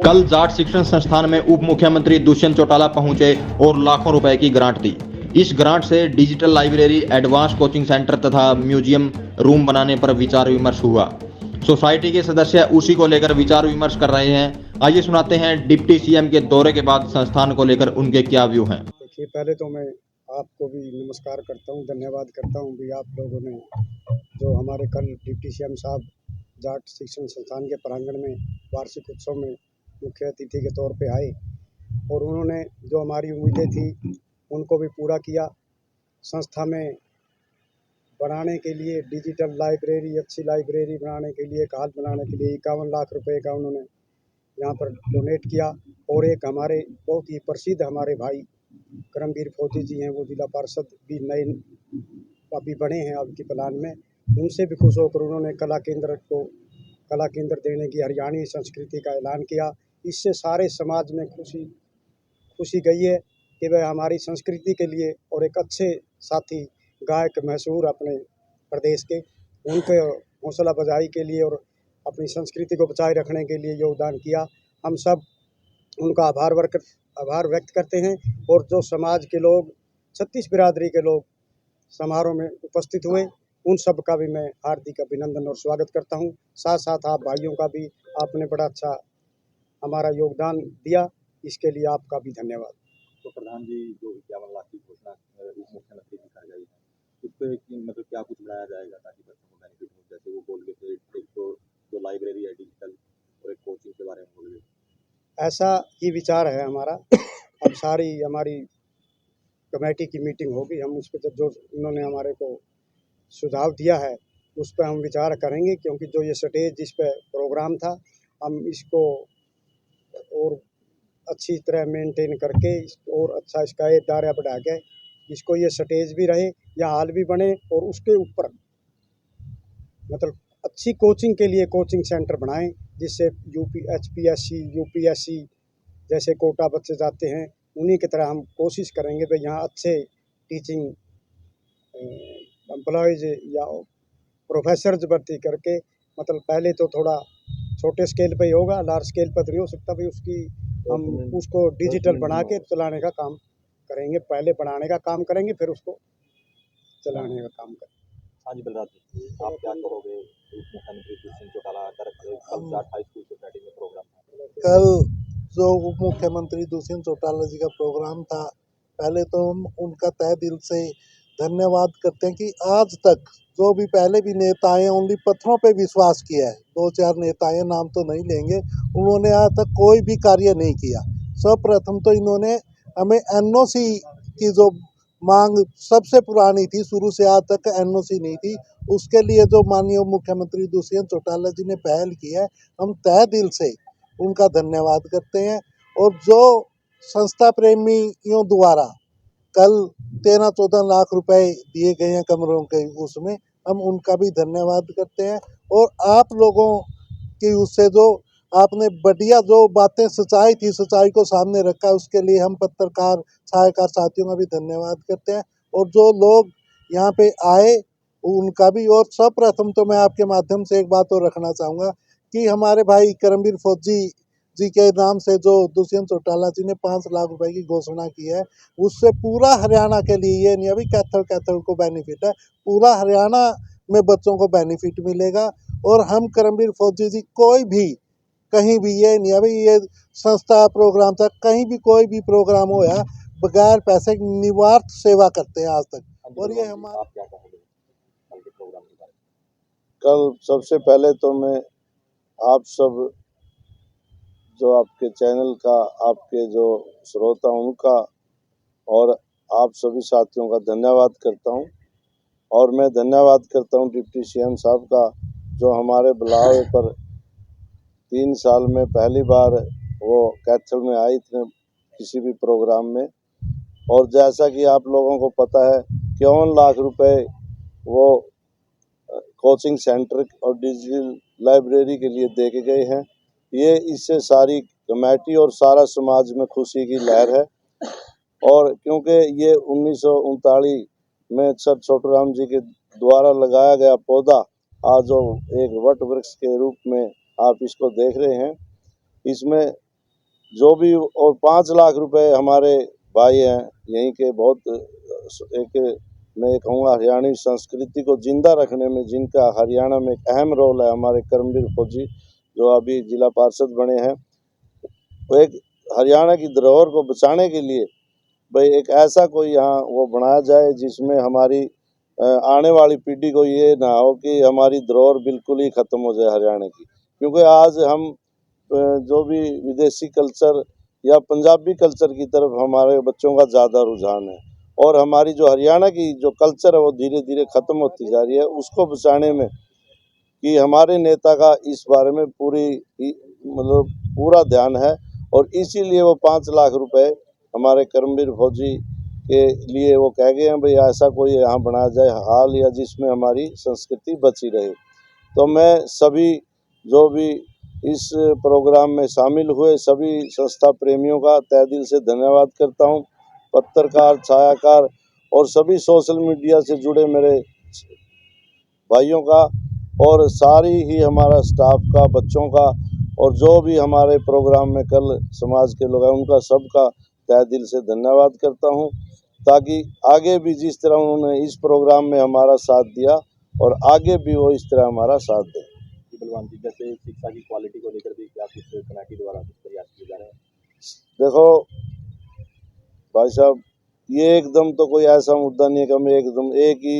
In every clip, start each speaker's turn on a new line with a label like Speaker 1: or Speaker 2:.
Speaker 1: कल जाट शिक्षण संस्थान में उप मुख्यमंत्री दुष्यंत चौटाला पहुंचे और लाखों रुपए की ग्रांट दी। इस ग्रांट से digital library, advance coaching centre तथा म्यूजियम रूम बनाने पर विचार विमर्श हुआ। सोसाइटी के सदस्य उसी को लेकर विचार विमर्श कर रहे हैं। आइए सुनाते हैं डिप्टी सीएम के दौरे के बाद संस्थान को लेकर उनके क्या व्यू हैं।
Speaker 2: देखिए, पहले तो मैं आपको भी नमस्कार करता हूँ, धन्यवाद करता हूँ भी आप लोगों ने जो हमारे कल डिप्टी सीएम साहब जाट शिक्षण संस्थान के प्रांगण में वार्षिक उत्सव में मुख्य अतिथि के तौर पे आए और उन्होंने जो हमारी उम्मीदें थी उनको भी पूरा किया। संस्था में बनाने के लिए डिजिटल लाइब्रेरी, अच्छी लाइब्रेरी बनाने के लिए, एक हॉल बनाने के लिए 51 लाख रुपए का उन्होंने यहाँ पर डोनेट किया। और एक हमारे बहुत ही प्रसिद्ध हमारे भाई करमवीर फौजी जी हैं, वो जिला पार्षद भी नए अभी बने हैं अब की प्लान में, उनसे भी खुश होकर उन्होंने कला केंद्र देने की हरियाणवी संस्कृति का ऐलान किया। इससे सारे समाज में खुशी गई है कि वह हमारी संस्कृति के लिए और एक अच्छे साथी गायक मशहूर अपने प्रदेश के, उनके हौसला अफजाई के लिए और अपनी संस्कृति को बचाए रखने के लिए योगदान किया। हम सब उनका आभार व्यक्त करते हैं। और जो समाज के लोग, 36 बिरादरी के लोग समारोह में उपस्थित हुए, उन सब का भी मैं हार्दिक अभिनंदन और स्वागत करता हूं। साथ साथ आप भाइयों का भी, आपने बड़ा अच्छा हमारा योगदान दिया, इसके लिए आपका भी धन्यवाद।
Speaker 1: तो प्रधान जी, जो 51 लाख की घोषणा उप मुख्यमंत्री जी कर गई है, उस पर मतलब क्या कुछ बढ़ाया जाएगा ताकि बच्चों को बेनिफिट हो? जैसे वो बोल रहे थे एक तो जो लाइब्रेरी है डिजिटल और एक कोचिंग के बारे में बोल रहे थे।
Speaker 2: ऐसा ही विचार है हमारा। अब सारी हमारी कमेटी की मीटिंग होगी, हम उस पर जो उन्होंने हमारे को सुझाव दिया है उस पर हम विचार करेंगे, क्योंकि जो ये स्टेज जिस पे प्रोग्राम था, हम इसको और अच्छी तरह मेंटेन करके और अच्छा इसका एक दायरा बढ़ा के इसको ये स्टेज भी रहे या हॉल भी बने, और उसके ऊपर मतलब अच्छी कोचिंग के लिए कोचिंग सेंटर बनाएं, जिससे HPSC UPSC जैसे कोटा बच्चे जाते हैं, उन्हीं की तरह हम कोशिश करेंगे भाई यहाँ अच्छे टीचिंग एम्प्लॉयज़ या प्रोफेसर्स भर्ती करके, मतलब पहले तो थोड़ा छोटे स्केल पे ही होगा, लार्ज स्केल पर तो नहीं हो सकता भाई, हम उसको डिजिटल बना के चलाने का काम करेंगे। पहले बनाने का काम करेंगे, फिर उसको चलाने का काम करेंगे।
Speaker 1: हाँ जी, बलराज जी, आप क्या कहोगे? उप मुख्यमंत्री दुष्यंत चौटाला आकर कल जाट हाई स्कूल सोसाइटी में प्रोग्राम था।
Speaker 3: कल जो उप मुख्यमंत्री दुष्यंत चौटाला जी का प्रोग्राम था, पहले तो हम उनका तहे दिल से धन्यवाद करते हैं कि आज तक जो भी पहले भी नेता आए ओनली पत्थरों पे विश्वास किया है। 2-4 नेता आए, नाम तो नहीं लेंगे, उन्होंने आज तक कोई भी कार्य नहीं किया। सर्वप्रथम तो इन्होंने हमें NOC की जो मांग सबसे पुरानी थी, शुरू से आज तक NOC नहीं थी, उसके लिए जो माननीय मुख्यमंत्री दुष्यंत चौटाला जी ने पहल की है, हम तहे दिल से उनका धन्यवाद करते हैं। और जो संस्था प्रेमियों द्वारा कल 13-14 लाख रुपए दिए गए हैं कमरों के, उसमें हम उनका भी धन्यवाद करते हैं। और आप लोगों की उससे जो आपने बढ़िया जो बातें सच्चाई थी, सच्चाई को सामने रखा, उसके लिए हम पत्रकार सहायकार साथियों का भी धन्यवाद करते हैं। और जो लोग यहाँ पे आए उनका भी। और सर्वप्रथम तो मैं आपके माध्यम से एक बात और रखना चाहूँगा कि हमारे भाई करमवीर फौजी जी के नाम से जो दुष्यंत चौटाला जी ने 5 लाख रुपए की घोषणा की है, उससे पूरा हरियाणा के लिए, ये नहीं अभी कैथल को बेनिफिट है, पूरा हरियाणा में बच्चों को बेनिफिट मिलेगा। और हम करमवीर फौजी जी कोई भी कहीं भी, ये नहीं अभी ये संस्था प्रोग्राम था, कहीं भी कोई भी प्रोग्राम हो या बगैर पैसे निस्वार्थ सेवा करते हैं आज तक। और ये हमारा
Speaker 1: आप क्या कहोगे कल के प्रोग्राम के बारे में?
Speaker 4: कल सबसे पहले तो मैं आप सब जो आपके चैनल का, आपके जो श्रोता उनका और आप सभी साथियों का धन्यवाद करता हूं। और मैं धन्यवाद करता हूं डिप्टी सीएम साहब का, जो हमारे बुलावे पर 3 साल में पहली बार वो कैथल में आई थे किसी भी प्रोग्राम में। और जैसा कि आप लोगों को पता है, 51 लाख रुपए वो कोचिंग सेंटर और डिजिटल लाइब्रेरी के लिए दे के गए हैं। ये इससे सारी कमेटी और सारा समाज में खुशी की लहर है। और क्योंकि ये 1939 में सर छोटूराम जी के द्वारा लगाया गया पौधा आज जो एक वट वृक्ष के रूप में आप इसको देख रहे हैं, इसमें जो भी, और 5 लाख रुपए हमारे भाई हैं यहीं के, बहुत एक मैं कहूँगा हरियाणवी संस्कृति को जिंदा रखने में जिनका हरियाणा में एक अहम रोल है, हमारे कर्मवीर फौजी जो अभी जिला पार्षद बने हैं, वो एक हरियाणा की धरोहर को बचाने के लिए भाई एक ऐसा कोई यहाँ वो बनाया जाए जिसमें हमारी आने वाली पीढ़ी को ये ना हो कि हमारी धरोहर बिल्कुल ही खत्म हो जाए हरियाणा की। क्योंकि आज हम जो भी विदेशी कल्चर या पंजाबी कल्चर की तरफ हमारे बच्चों का ज़्यादा रुझान है, और हमारी जो हरियाणा की जो कल्चर है वो धीरे धीरे ख़त्म होती जा रही है। उसको बचाने में कि हमारे नेता का इस बारे में मतलब पूरा ध्यान है, और इसीलिए वो 5 लाख रुपए हमारे कर्मवीर फौजी के लिए वो कह गए हैं भाई ऐसा कोई यहाँ बनाया जाए हाल, या जिसमें हमारी संस्कृति बची रहे। तो मैं सभी जो भी इस प्रोग्राम में शामिल हुए सभी संस्था प्रेमियों का तहे दिल से धन्यवाद करता हूँ। पत्रकार, छायाकार और सभी सोशल मीडिया से जुड़े मेरे भाइयों का, और सारी ही हमारा स्टाफ का, बच्चों का, और जो भी हमारे प्रोग्राम में कल समाज के लोग हैं उनका सबका तहे दिल से धन्यवाद करता हूँ, ताकि आगे भी जिस तरह उन्होंने इस प्रोग्राम में हमारा साथ दिया और आगे भी वो इस तरह हमारा साथ दें।
Speaker 1: बलवान जी, जैसे शिक्षा की क्वालिटी को लेकर भी क्या कुछ कमेटी द्वारा कुछ प्रयास किए जा रहे हैं?
Speaker 4: देखो भाई साहब, ये एकदम तो कोई ऐसा मुद्दा नहीं है कि हम एकदम एक ही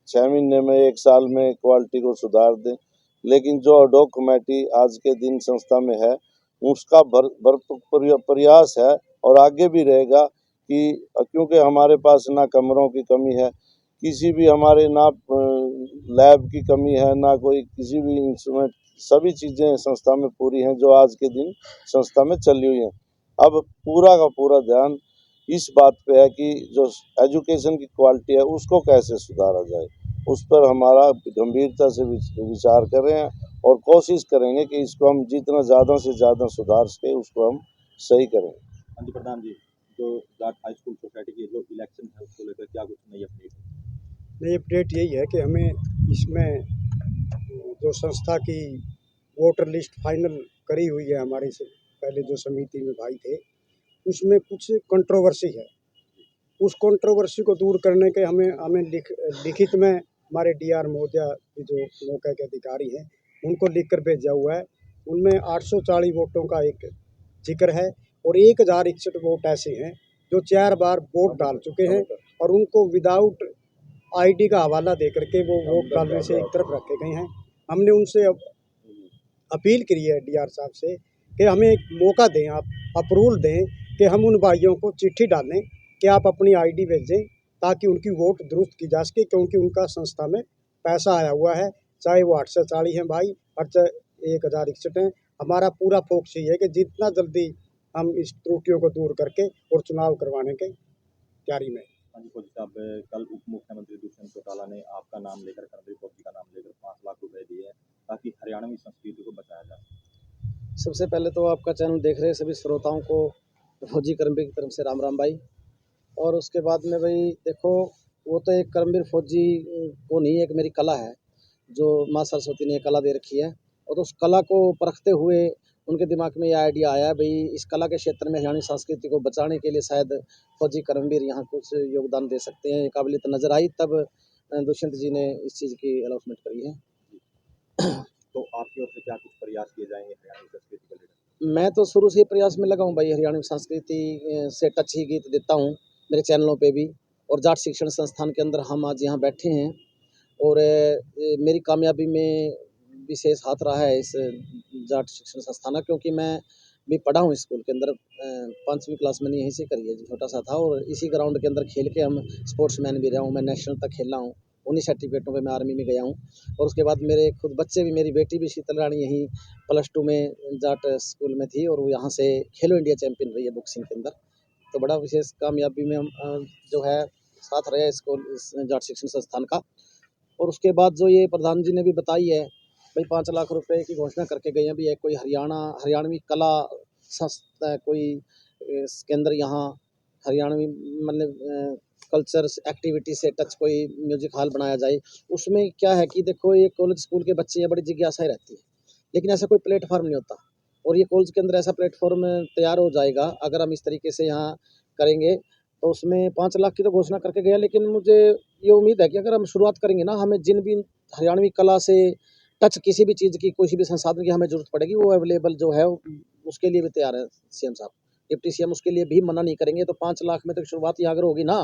Speaker 4: 6 महीने में 1 साल में क्वालिटी को सुधार दें, लेकिन जो अडॉक कमेटी आज के दिन संस्था में है उसका भरपूर प्रयास है और आगे भी रहेगा कि क्योंकि हमारे पास ना कमरों की कमी है, किसी भी हमारे ना लैब की कमी है, ना कोई किसी भी इंस्ट्रूमेंट, सभी चीज़ें संस्था में पूरी हैं जो आज के दिन संस्था में चली हुई हैं। अब पूरा का पूरा ध्यान इस बात पे है कि जो एजुकेशन की क्वालिटी है उसको कैसे सुधारा जाए, उस पर हमारा गंभीरता से विचार कर रहे हैं और कोशिश करेंगे कि इसको हम जितना ज़्यादा से ज़्यादा सुधार सके उसको हम सही करें।
Speaker 1: हाँ जी प्रधान जी, जो जाट हाई स्कूल सोसाइटी की जो इलेक्शन है उसको लेकर क्या कुछ नई अपडेट है?
Speaker 2: नई अपडेट यही है कि हमें इसमें जो संस्था की वोटर लिस्ट फाइनल करी हुई है हमारी से पहले जो समिति में भाई थे, उसमें कुछ कंट्रोवर्सी है। उस कंट्रोवर्सी को दूर करने के हमें लिखित में हमारे डीआर महोदया जो मौके के अधिकारी हैं उनको लिख कर भेजा हुआ है। उनमें 840 वोटों का एक जिक्र है और 1061 वोट ऐसे हैं जो 4 बार वोट डाल चुके हैं और उनको विदाउट आईडी का हवाला दे करके वो वोट डालने से एक तरफ रखे गए हैं। हमने उनसे अपील करी है डीआर साहब से कि हमें एक मौका दें, आप अप्रूवल दें कि हम उन भाइयों को चिट्ठी डालें कि आप अपनी आईडी भेजें ताकि उनकी वोट दुरुस्त की जा सके, क्योंकि उनका संस्था में पैसा आया हुआ है, चाहे वो 840 हैं भाई और चाहे 1061 हैं। हमारा पूरा फोकस ये है कि जितना जल्दी हम इस त्रुटियों को दूर करके और चुनाव करवाने की तैयारी में।
Speaker 1: हाँ जी फौजी साहब, कल उप मुख्यमंत्री दुष्यंत चौटाला ने आपका नाम लेकर, कर्मवीर फौजी का नाम लेकर 5 लाख रुपए दिए हैं ताकि हरियाणवी संस्कृति को बचाया जा सके।
Speaker 5: सबसे पहले तो आपका चैनल देख रहे सभी श्रोताओं को फौजी कर्मवीर की तरफ से राम राम भाई। और उसके बाद में भाई देखो, वो तो एक कर्मवीर फौजी को नहीं, एक मेरी कला है जो माँ सरस्वती ने कला दे रखी है, और उस कला को परखते हुए उनके दिमाग में यह आइडिया आया भाई इस कला के क्षेत्र में हरियाणवी संस्कृति को बचाने के लिए शायद फौजी कर्मवीर यहाँ कुछ योगदान दे सकते हैं, काबिलियत नज़र आई, तब दुष्यंत जी ने इस चीज़ की अनाउंसमेंट करी है।
Speaker 1: तो आपकी ओर से क्या कुछ प्रयास किए जाएंगे हरियाणवी संस्कृति को लेकर?
Speaker 5: मैं तो शुरू से ही प्रयास में लगा हूँ भाई, हरियाणवी संस्कृति से टच ही गीत देता हूँ मेरे चैनलों पे भी, और जाट शिक्षण संस्थान के अंदर हम आज यहाँ बैठे हैं, और मेरी कामयाबी में विशेष हाथ रहा है इस जाट शिक्षण संस्थान का, क्योंकि मैं भी पढ़ा हूँ स्कूल के अंदर, 5वीं क्लास मैंने यहीं से करी है, जो छोटा सा था, और इसी ग्राउंड के अंदर खेल के हम स्पोर्ट्समैन भी रहा हूँ, मैं नेशनल तक खेला हूँ, उन्हीं सर्टिफिकेटों पे मैं आर्मी में गया हूँ। और उसके बाद मेरे खुद बच्चे भी, मेरी बेटी भी शीतल रानी यहीं +2 में जाट स्कूल में थी, और वो यहाँ से खेलो इंडिया चैम्पियन रही है बॉक्सिंग के अंदर। तो बड़ा विशेष कामयाबी में हम जो है साथ रहे इसको, इस जाट शिक्षण संस्थान का। और उसके बाद जो ये प्रधान जी ने भी बताई है भाई 5 लाख रुपए की घोषणा करके गए हैं भी, कोई हरियाणवी कला संस्था कोई इसके अंदर यहाँ हरियाणवी मतलब कल्चर एक्टिविटी से टच कोई म्यूजिक हॉल बनाया जाए। उसमें क्या है कि देखो, ये कॉलेज स्कूल के बच्चे हैं, बड़ी जिज्ञासाएं रहती है, लेकिन ऐसा कोई प्लेटफॉर्म नहीं होता, और ये कॉलेज के अंदर ऐसा प्लेटफॉर्म तैयार हो जाएगा अगर हम इस तरीके से यहाँ करेंगे, तो उसमें 5 लाख की तो घोषणा करके गया, लेकिन मुझे ये उम्मीद है कि अगर हम शुरुआत करेंगे ना, हमें जिन भी हरियाणवी कला से टच किसी भी चीज़ की, कोई भी संसाधन की हमें ज़रूरत पड़ेगी, वो अवेलेबल जो है उसके लिए भी तैयार है सीएम साहब। डिप्टी सीएम उसके लिए भी मना नहीं करेंगे। तो 5 लाख में तो शुरुआत ही अगर होगी ना,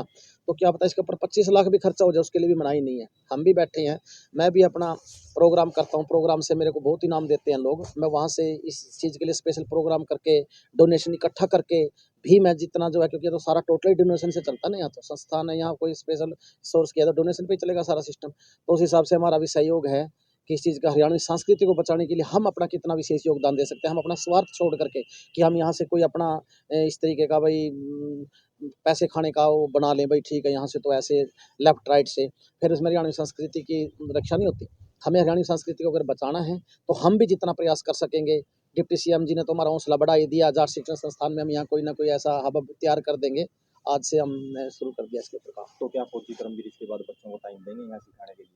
Speaker 5: तो क्या पता इसके ऊपर 25 लाख भी खर्चा हो जाए, उसके लिए भी मनाही नहीं है। हम भी बैठे हैं, मैं भी अपना प्रोग्राम करता हूँ, प्रोग्राम से मेरे को बहुत इनाम देते हैं लोग। मैं वहाँ से इस चीज़ के लिए स्पेशल प्रोग्राम करके, डोनेशन इकट्ठा करके भी मैं जितना जो है, क्योंकि ये तो सारा टोटली डोनेशन से चलता है ना, यहाँ तो संस्थान है, यहाँ कोई स्पेशल सोर्स किया तो डोनेशन पे ही चलेगा सारा सिस्टम। तो उस हिसाब से हमारा भी सहयोग है कि इस चीज़ का, हरियाणवी संस्कृति को बचाने के लिए हम अपना कितना विशेष योगदान दे सकते हैं। हम अपना स्वार्थ छोड़ करके कि हम यहाँ से कोई अपना इस तरीके का भाई पैसे खाने का वो बना लें, भाई ठीक है यहाँ से तो ऐसे लेफ्ट राइट से, फिर उसमें हरियाणवी संस्कृति की रक्षा नहीं होती। हमें हरियाणवी संस्कृति को अगर बचाना है तो हम भी जितना प्रयास कर सकेंगे। डिप्टी सीएम जी ने तो हमारा हौसला बढ़ा ही दिया। जाट शिक्षण संस्थान में हम यहाँ कोई ना कोई ऐसा हब तैयार कर देंगे। आज से हमने शुरू कर दिया इसके ऊपर काम।
Speaker 6: तो क्या फौजी कर्मवीर इसके बाद बच्चों को टाइम देंगे यहाँ सिखाने के लिए?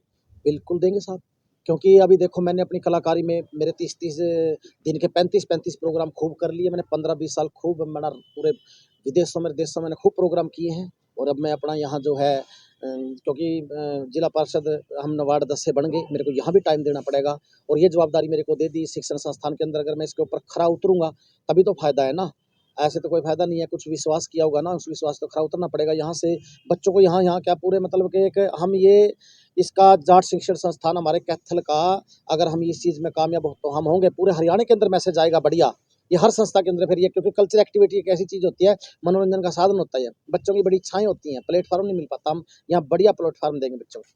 Speaker 5: बिल्कुल देंगे साहब, क्योंकि अभी देखो मैंने अपनी कलाकारी में मेरे 30-30 दिन के 35-35 प्रोग्राम खूब कर लिए मैंने। 15-20 साल खूब मैंने पूरे विदेशों में, देशों में मैंने खूब प्रोग्राम किए हैं। और अब मैं अपना यहाँ जो है क्योंकि जिला पार्षद हम वार्ड 10 से बन गए, मेरे को यहाँ भी टाइम देना पड़ेगा। और ये जवाबदारी मेरे को दे दी शिक्षण संस्थान के अंदर, अगर मैं इसके ऊपर खरा उतरूँगा तभी तो फ़ायदा है ना, ऐसे तो कोई फ़ायदा नहीं है। कुछ विश्वास किया होगा ना, उस विश्वास तो खरा उतरना पड़ेगा। यहाँ से बच्चों को यहाँ क्या पूरे मतलब कि एक हम ये इसका जाट शिक्षण संस्थान हमारे कैथल का, अगर हम इस चीज़ में कामयाब हो तो हम होंगे, पूरे हरियाणा के अंदर मैसेज आएगा बढ़िया। ये हर संस्था के अंदर फिर ये, क्योंकि कल्चर एक्टिविटी एक ऐसी चीज़ होती है, मनोरंजन का साधन होता है। बच्चों की बड़ी इच्छाएं होती हैं, प्लेटफॉर्म नहीं मिल पाता, हम यहाँ बढ़िया प्लेटफॉर्म देंगे बच्चों को।